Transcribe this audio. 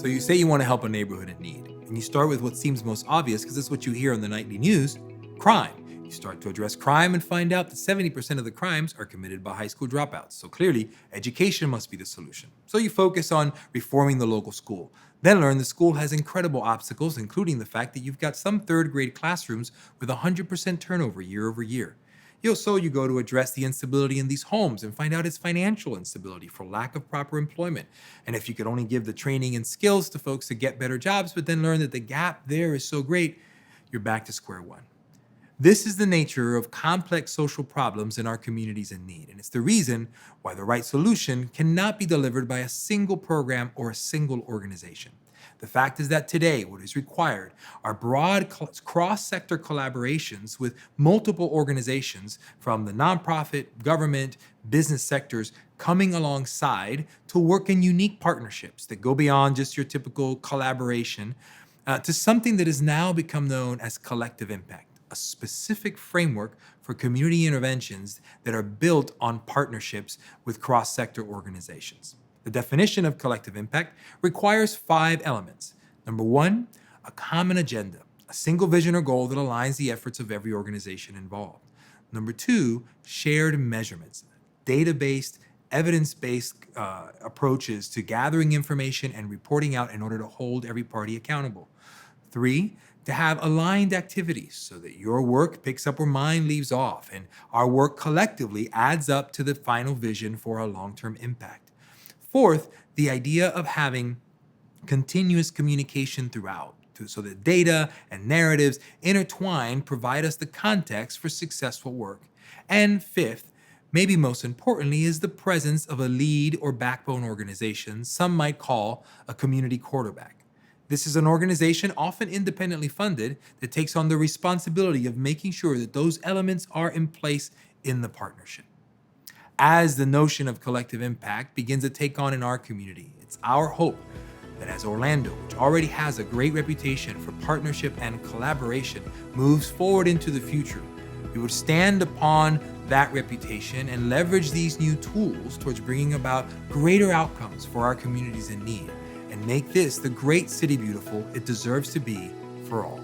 So you say you want to help a neighborhood in need, and you start with what seems most obvious because it's what you hear on the nightly news: crime. You start to address crime and find out that 70% of the crimes are committed by high school dropouts. So clearly, education must be the solution. So you focus on reforming the local school. Then learn the school has incredible obstacles, including the fact that you've got some third grade classrooms with 100% turnover year over year. You go to address the instability in these homes and find out it's financial instability for lack of proper employment. And if you could only give the training and skills to folks to get better jobs, but then learn that the gap there is so great, you're back to square one. This is the nature of complex social problems in our communities in need, and it's the reason why the right solution cannot be delivered by a single program or a single organization. The fact is that today, what is required are broad cross-sector collaborations with multiple organizations from the nonprofit, government, business sectors coming alongside to work in unique partnerships that go beyond just your typical collaboration to something that has now become known as collective impact, a specific framework for community interventions that are built on partnerships with cross-sector organizations. The definition of collective impact requires 5 elements. Number 1, a common agenda, a single vision or goal that aligns the efforts of every organization involved. Number 2, shared measurements, data-based, evidence-based approaches to gathering information and reporting out in order to hold every party accountable. 3, to have aligned activities so that your work picks up where mine leaves off and our work collectively adds up to the final vision for a long-term impact. 4th, the idea of having continuous communication throughout, so that data and narratives intertwined provide us the context for successful work. And 5th, maybe most importantly, is the presence of a lead or backbone organization some might call a community quarterback. This is an organization often independently funded that takes on the responsibility of making sure that those elements are in place in the partnership. As the notion of collective impact begins to take on in our community, it's our hope that as Orlando, which already has a great reputation for partnership and collaboration, moves forward into the future, we would stand upon that reputation and leverage these new tools towards bringing about greater outcomes for our communities in need and make this the great city beautiful it deserves to be for all.